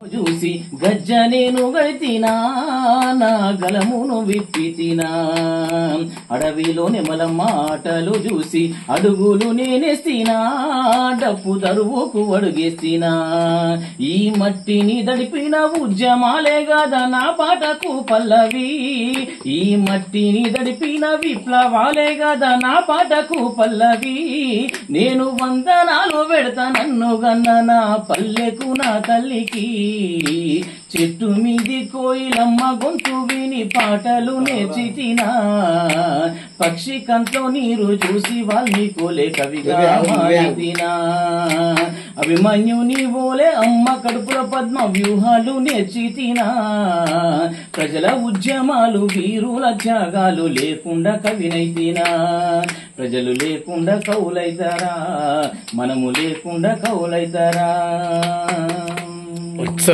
చూసి గజ్జ నేను గడితినా నా గలమును విప్పితినా అడవిలో నెమల మాటలు చూసి అడుగులు నేనేస్తినా డప్పు దరువుకు అడుగేస్తినా ఈ మట్టిని దడిపిన ఉద్యమాలే గదా నా పాటకు పల్లవి ఈ మట్టిని దడిపిన విప్లవాలే గదా నా పాటకు పల్లవి నేను వందనాలు పెడతా నన్ను గన్న నా పల్లెకు నా తల్లికి చెట్టు మీది కోయిలమ్మ గొంతు విని పాటలు నేర్చితినా పక్షి కంట్లో నీరు చూసి వాల్మీకులే కవిగా మారితినా అభిమన్యుని బోలే అమ్మ కడుపుల పద్మ వ్యూహాలు నేర్చితినా ప్రజల ఉద్యమాలు వీరుల త్యాగాలు లేకుండా కవినైతినా ప్రజలు లేకుండా కవులైతారా మనము లేకుండా కవులైతారా